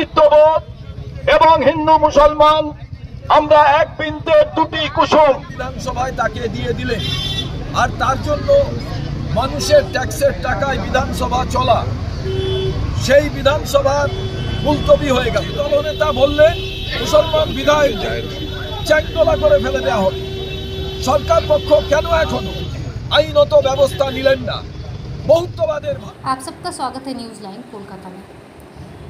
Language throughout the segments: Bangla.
ভ্রাতৃত্ববোধ এবং হিন্দু মুসলমান আমরা এক বৃন্তের দুটি কুসুম। বিধানসভায় তাকে দিয়ে দিলেন, আর তার জন্য মানুষের ট্যাক্সের টাকায় বিধানসভা চলা, সেই বিধানসভার মুলতবি হয়ে গেল। দলনেতা বললেন মুসলমান বিধায়কদের চ্যাংদোলা করে ফেলে দেওয়া হবে। সরকার পক্ষ কেন এখনো আইনত ব্যবস্থা নিলেন না? बहुत्ववादेर। आप सबका स्वागत है न्यूज़ लाइन कोलकाता में।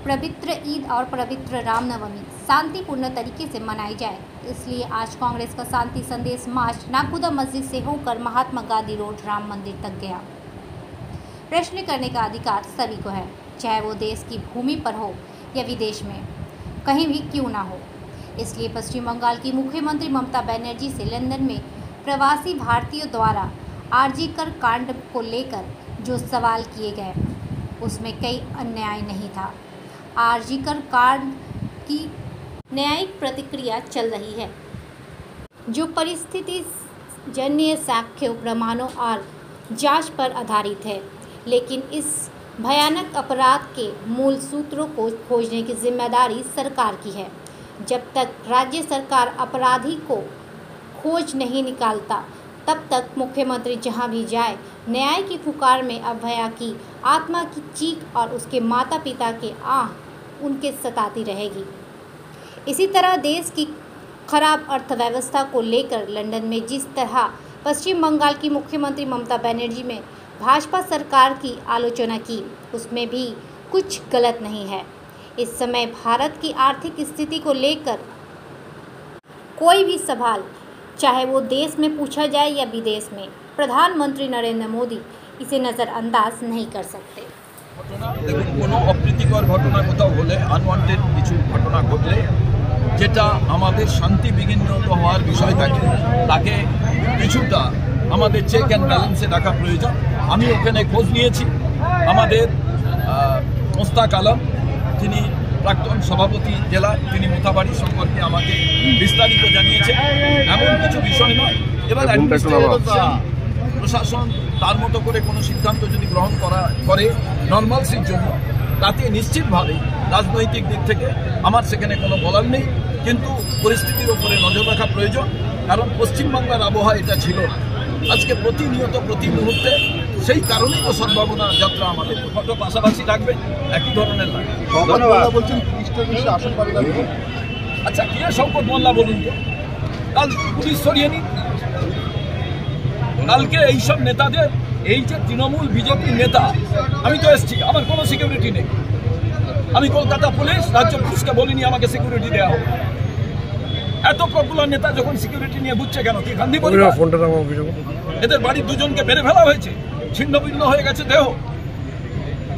पवित्र ईद और पवित्र रामनवमी शांतिपूर्ण तरीके से मनाई जाए, इसलिए आज कांग्रेस का शांति संदेश मार्च नागपुरा मस्जिद से होकर महात्मा गांधी रोड राम मंदिर तक गया। प्रश्न करने का अधिकार सभी को है, चाहे वो देश की भूमि पर हो या विदेश में, कहीं भी क्यों ना हो। इसलिए पश्चिम बंगाल की मुख्यमंत्री ममता बनर्जी से लंदन में प्रवासी भारतीयों द्वारा आरजीकर कांड को लेकर जो सवाल किए गए उसमें कई अन्याय नहीं था। आरजीकर कांड की न्यायिक प्रतिक्रिया चल रही है, जो परिस्थिति जन्य साक्ष्यों, प्रमाणों और जांच पर आधारित है। लेकिन इस भयानक अपराध के मूल सूत्रों को खोजने की जिम्मेदारी सरकार की है। जब तक राज्य सरकार अपराधी को खोज नहीं निकालता, तब तक मुख्यमंत्री जहां भी जाए न्याय की पुकार में अभया की आत्मा की चीख और उसके माता पिता के आह उनके सताती रहेगी। इसी तरह देश की खराब अर्थव्यवस्था को लेकर लंदन में जिस तरह पश्चिम बंगाल की मुख्यमंत्री ममता बनर्जी में भाजपा सरकार की आलोचना की, उसमें भी कुछ गलत नहीं है। इस समय भारत की आर्थिक स्थिति को लेकर कोई भी सवाल, चाहे वो देश में पूछा जाए या विदेश में, प्रधानमंत्री नरेंद्र मोदी इसे नज़रअंदाज नहीं कर सकते। দেখুন, কোনো অপ্রীতিকর ঘটনা কোথাও হলে, আনওয়ান্টেড কিছু ঘটনা ঘটলে, যেটা আমাদের শান্তি বিঘ্নিত হওয়ার বিষয় থাকে, তাকে কিছুটা আমাদের চেক অ্যান্ড ব্যালেন্সে রাখা প্রয়োজন। আমি ওখানে খোঁজ নিয়েছি। আমাদের মোস্তাক আলম, যিনি প্রাক্তন সভাপতি জেলা, তিনি মোথাবাড়ি সম্পর্কে আমাকে বিস্তারিত জানিয়েছেন। এমন কিছু বিষয় নয়। এবার প্রশাসন তার মতো করে কোনো সিদ্ধান্ত যদি গ্রহণ করে নর্মালসির জন্য, তাতে নিশ্চিতভাবে রাজনৈতিক দিক থেকে আমার সেখানে কোনো বলার নেই, কিন্তু পরিস্থিতির ওপরে নজর রাখা প্রয়োজন। কারণ পশ্চিমবাংলার আবহাওয়া এটা ছিল না। আজকে প্রতিনিয়ত প্রতি মুহূর্তে, সেই কারণেই তো সদ্ভাবনা যাত্রা আমাদের ফটো পাশাপাশি রাখবে, একই ধরনের লাগে। আচ্ছা, কে শওকত মোল্লা বলুন তো? কাল পুলিশ সরিয়ে নিন। কালকে এইসব নেতাদের, এই যে তৃণমূল বিজেপির নেতা, আমি তো এসছি, আমার কোনো সিকিউরিটি নেই। আমি কলকাতা পুলিশ, রাজ্য পুলিশকে বলিনি আমাকে সিকিউরিটি দেওয়া হবে। এত পপুলার নেতা যখন সিকিউরিটি নিয়ে বুঝছে কেন? কি গান্ধী পরিবার? এদের বাড়ির দুজনকে মেরে ফেলা হয়েছে, ছিন্ন ভিন্ন হয়ে গেছে দেহ।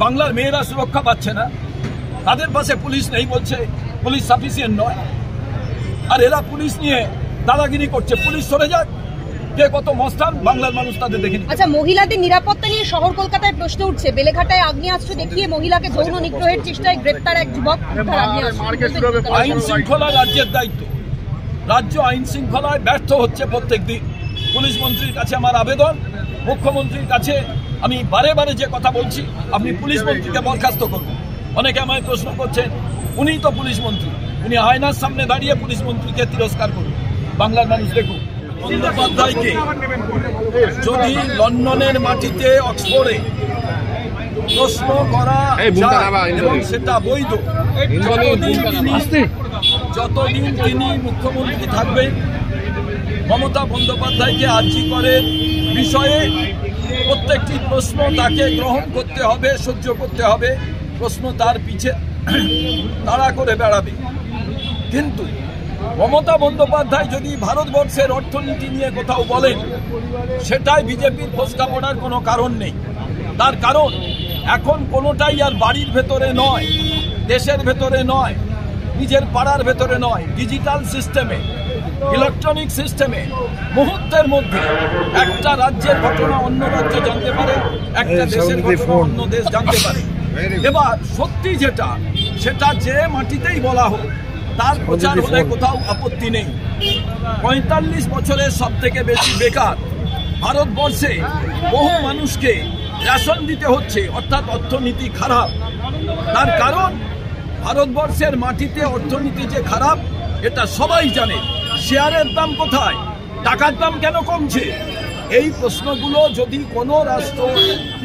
বাংলার মেয়েরা সুরক্ষা পাচ্ছে না, তাদের পাশে পুলিশ নেই, বলছে পুলিশ সাফিসিয়েন্ট নয়। আর এরা পুলিশ নিয়ে দাদাগিরি করছে। পুলিশ সরে যাক, কে কত মস্তান, বাংলার মানুষ তাদের দেখেনি। আচ্ছা, মহিলাদের নিরাপত্তা নিয়ে শহর কলকাতায় প্রশ্ন উঠছে। বেলেঘাটায় আগ্নেয়াস্ত্র দেখিয়ে মহিলাকে যৌন নিগ্রহের চেষ্টায় গ্রেপ্তার এক যুবক। আইন শৃঙ্খলা রাজ্যের দায়িত্ব। রাজ্য আইন শৃঙ্খলায় ব্যর্থ হচ্ছে প্রত্যেক দিন। পুলিশ মন্ত্রীর কাছে আমার আবেদন, মুখ্যমন্ত্রীর কাছে আমি বারে বারে যে কথা বলছি, আপনি পুলিশ মন্ত্রীকে বরখাস্ত করুন। অনেকে আমায় প্রশ্ন করছেন, উনিই তো পুলিশ মন্ত্রী, উনি আয়নার সামনে দাঁড়িয়ে পুলিশ মন্ত্রীকে তিরস্কার করুন। বাংলার মানুষ দেখুন, বন্দ্যোপাধ্যায়কে যদি লন্ডনের মাটিতে, অক্সফোর্ডে প্রশ্ন করা এবং সেটা বৈধ, যতদিন তিনি মুখ্যমন্ত্রী থাকবেন, মমতা বন্দ্যোপাধ্যায়কে আরজিকরের বিষয়ে প্রত্যেকটি প্রশ্ন তাকে গ্রহণ করতে হবে, সহ্য করতে হবে। প্রশ্ন তার পিছে তাড়া করে বেড়াবে। কিন্তু মমতা বন্দ্যোপাধ্যায় যদি ভারতবর্ষের অর্থনীতি নিয়ে কোথাও বলেন, সেটাই বিজেপির ফসকা পড়ার কোনো কারণ নেই। তার কারণ এখন কোনোটাই আর বাড়ির ভেতরে নয়, দেশের ভেতরে নয়, নিজের পাড়ার ভেতরে নয়, ডিজিটাল সিস্টেমে, ইলেকট্রনিক সিস্টেমে মুহূর্তের মধ্যে একটা রাজ্যের ঘটনা অন্য রাজ্য জানতে পারে, একটা দেশের ঘটনা অন্য দেশ জানতে পারে। এবার সত্যি যেটা, সেটা যে মাটিতেই বলা হোক, তার প্রচার হলে কোথাও আপত্তি নেই। ৪৫ বছরের সব থেকে বেশি বেকার ভারতবর্ষে বহু মানুষকে রেশন দিতে হচ্ছে, অর্থাৎ অর্থনীতি খারাপ। তার কারণ ভারতবর্ষের মাটিতে অর্থনীতি যে খারাপ এটা সবাই জানে। শেয়ারের দাম কোথায়, টাকার দাম কেন কমছে? এই প্রশ্নগুলো যদি কোনো রাষ্ট্র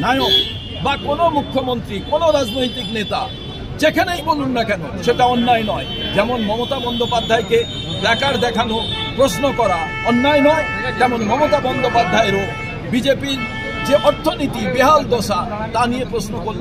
নায়ক বা কোনো মুখ্যমন্ত্রী, কোনো রাজনৈতিক নেতা যেখানেই বলুন না কেন, সেটা অন্যায় নয়। যেমন মমতা বন্দ্যোপাধ্যায়কে প্ল্যাকার্ড দেখানো, প্রশ্ন করা অন্যায় নয়, তেমন মমতা বন্দ্যোপাধ্যায়েরও বিজেপির যে অর্থনীতি বেহাল দশা তা নিয়ে প্রশ্ন করলে